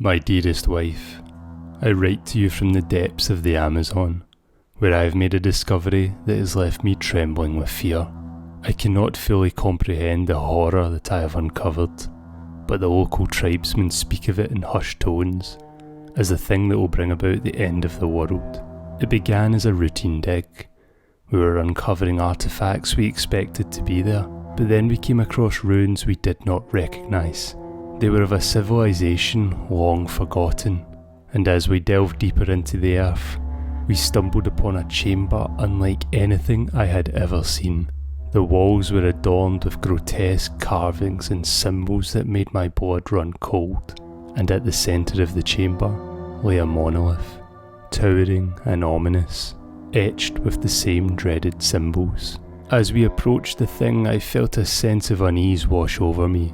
My dearest wife, I write to you from the depths of the Amazon, where I have made a discovery that has left me trembling with fear. I cannot fully comprehend the horror that I have uncovered, but the local tribesmen speak of it in hushed tones, as the thing that will bring about the end of the world. It began as a routine dig. We were uncovering artifacts we expected to be there, but then we came across ruins we did not recognise. They were of a civilization long forgotten, and as we delved deeper into the earth, we stumbled upon a chamber unlike anything I had ever seen. The walls were adorned with grotesque carvings and symbols that made my blood run cold, and at the centre of the chamber lay a monolith, towering and ominous, etched with the same dreaded symbols. As we approached the thing, I felt a sense of unease wash over me,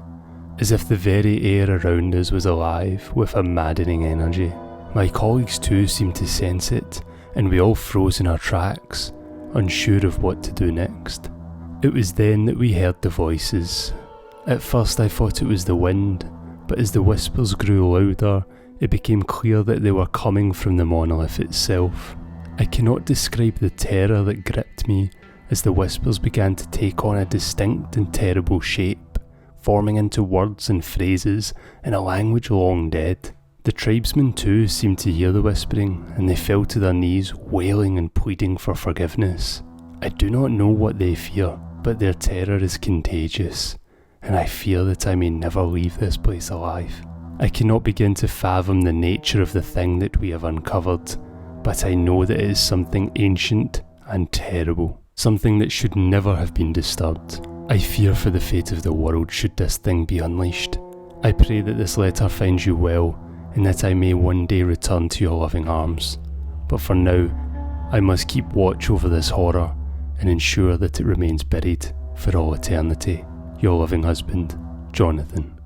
as if the very air around us was alive with a maddening energy. My colleagues too seemed to sense it, and we all froze in our tracks, unsure of what to do next. It was then that we heard the voices. At first I thought it was the wind, but as the whispers grew louder, it became clear that they were coming from the monolith itself. I cannot describe the terror that gripped me as the whispers began to take on a distinct and terrible shape, forming into words and phrases in a language long dead. The tribesmen too seemed to hear the whispering, and they fell to their knees wailing and pleading for forgiveness. I do not know what they fear, but their terror is contagious, and I fear that I may never leave this place alive. I cannot begin to fathom the nature of the thing that we have uncovered, but I know that it is something ancient and terrible, something that should never have been disturbed. I fear for the fate of the world should this thing be unleashed. I pray that this letter finds you well, and that I may one day return to your loving arms. But for now, I must keep watch over this horror and ensure that it remains buried for all eternity. Your loving husband, Jonathan.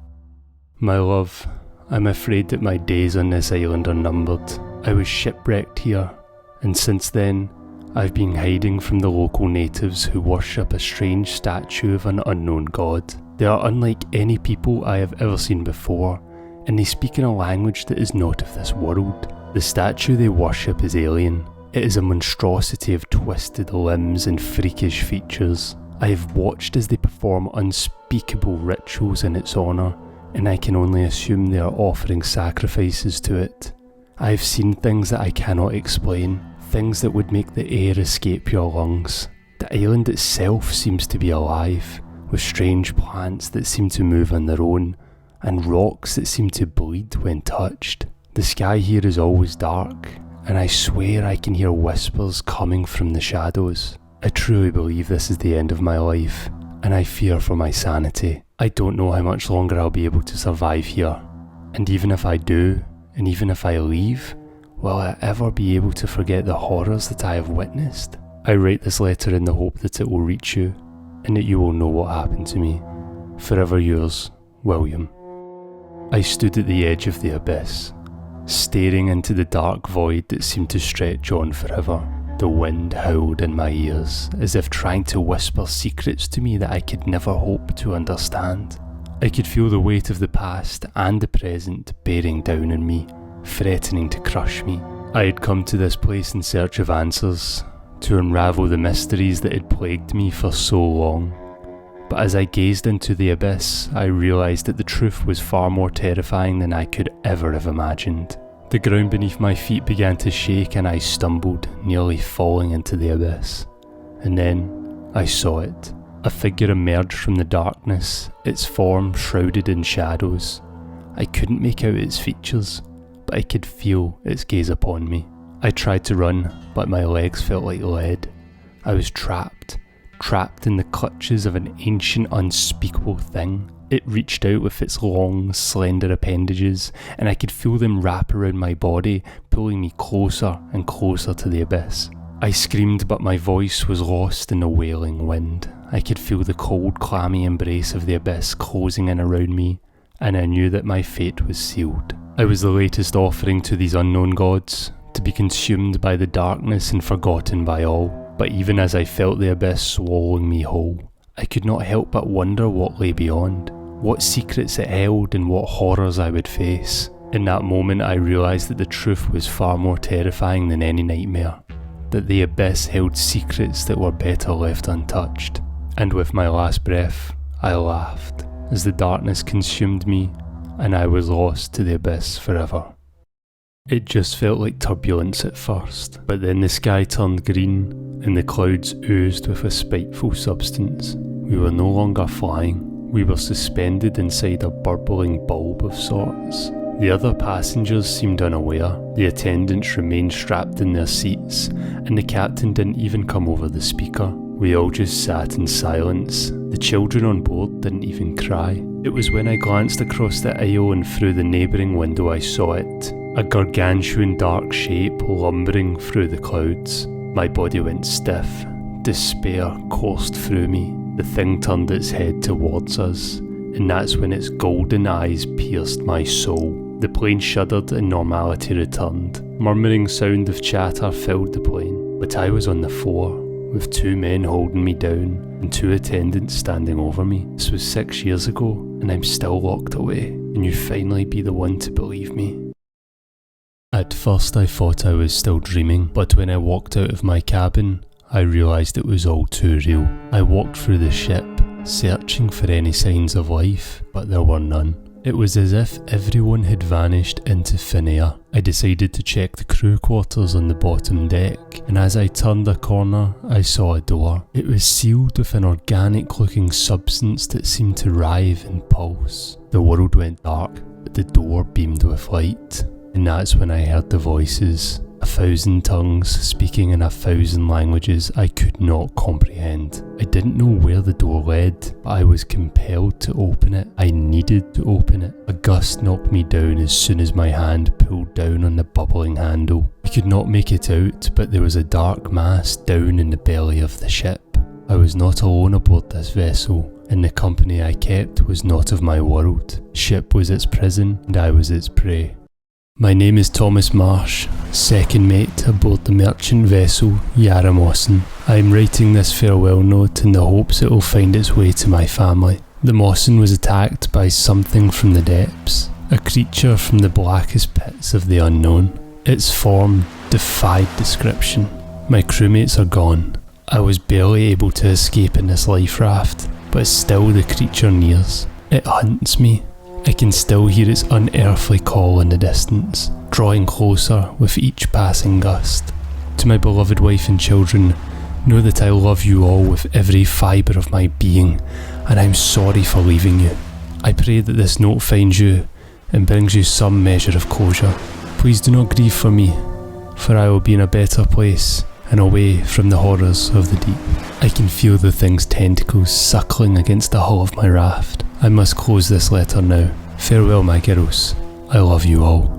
My love, I'm afraid that my days on this island are numbered. I was shipwrecked here, and since then, I've been hiding from the local natives who worship a strange statue of an unknown god. They are unlike any people I have ever seen before, and they speak in a language that is not of this world. The statue they worship is alien. It is a monstrosity of twisted limbs and freakish features. I have watched as they perform unspeakable rituals in its honour, and I can only assume they are offering sacrifices to it. I have seen things that I cannot explain, things that would make the air escape your lungs. The island itself seems to be alive, with strange plants that seem to move on their own, and rocks that seem to bleed when touched. The sky here is always dark, and I swear I can hear whispers coming from the shadows. I truly believe this is the end of my life, and I fear for my sanity. I don't know how much longer I'll be able to survive here, and even if I do, and even if I leave, will I ever be able to forget the horrors that I have witnessed? I write this letter in the hope that it will reach you, and that you will know what happened to me. Forever yours, William. I stood at the edge of the abyss, staring into the dark void that seemed to stretch on forever. The wind howled in my ears, as if trying to whisper secrets to me that I could never hope to understand. I could feel the weight of the past and the present bearing down on me, threatening to crush me. I had come to this place in search of answers, to unravel the mysteries that had plagued me for so long. But as I gazed into the abyss, I realised that the truth was far more terrifying than I could ever have imagined. The ground beneath my feet began to shake and I stumbled, nearly falling into the abyss. And then I saw it. A figure emerged from the darkness, its form shrouded in shadows. I couldn't make out its features, but I could feel its gaze upon me. I tried to run, but my legs felt like lead. I was trapped in the clutches of an ancient, unspeakable thing. It reached out with its long, slender appendages, and I could feel them wrap around my body, pulling me closer and closer to the abyss. I screamed, but my voice was lost in the wailing wind. I could feel the cold, clammy embrace of the abyss closing in around me, and I knew that my fate was sealed. I was the latest offering to these unknown gods, to be consumed by the darkness and forgotten by all. But even as I felt the abyss swallowing me whole, I could not help but wonder what lay beyond, what secrets it held and what horrors I would face. In that moment I realised that the truth was far more terrifying than any nightmare, that the abyss held secrets that were better left untouched. And with my last breath, I laughed as the darkness consumed me and I was lost to the abyss forever. It just felt like turbulence at first, but then the sky turned green and the clouds oozed with a spiteful substance. We were no longer flying, we were suspended inside a burbling bulb of sorts. The other passengers seemed unaware, the attendants remained strapped in their seats, and the captain didn't even come over the speaker. We all just sat in silence. The children on board didn't even cry. It was when I glanced across the aisle and through the neighbouring window I saw it, a gargantuan dark shape lumbering through the clouds. My body went stiff. Despair coursed through me. The thing turned its head towards us, and that's when its golden eyes pierced my soul. The plane shuddered and normality returned. Murmuring sound of chatter filled the plane, but I was on the floor, with 2 men holding me down and 2 attendants standing over me. This was 6 years ago, and I'm still locked away, and you finally be the one to believe me. At first I thought I was still dreaming, but when I walked out of my cabin, I realised it was all too real. I walked through the ship, searching for any signs of life, but there were none. It was as if everyone had vanished into thin air. I decided to check the crew quarters on the bottom deck, and as I turned a corner, I saw a door. It was sealed with an organic-looking substance that seemed to writhe and pulse. The world went dark, but the door beamed with light, and that's when I heard the voices. 1,000 tongues speaking in 1,000 languages I could not comprehend. I didn't know where the door led, but I was compelled to open it. I needed to open it. A gust knocked me down as soon as my hand pulled down on the bubbling handle. I could not make it out, but there was a dark mass down in the belly of the ship. I was not alone aboard this vessel, and the company I kept was not of my world. The ship was its prison, and I was its prey. My name is Thomas Marsh, second mate aboard the merchant vessel Yarra Mawson. I am writing this farewell note in the hopes it will find its way to my family. The Mawson was attacked by something from the depths, a creature from the blackest pits of the unknown. Its form defied description. My crewmates are gone. I was barely able to escape in this life raft, but still the creature nears. It hunts me. I can still hear its unearthly call in the distance, drawing closer with each passing gust. To my beloved wife and children, know that I love you all with every fibre of my being, and I'm sorry for leaving you. I pray that this note finds you and brings you some measure of closure. Please do not grieve for me, for I will be in a better place and away from the horrors of the deep. I can feel the thing's tentacles suckling against the hull of my raft. I must close this letter now. Farewell, my girls. I love you all.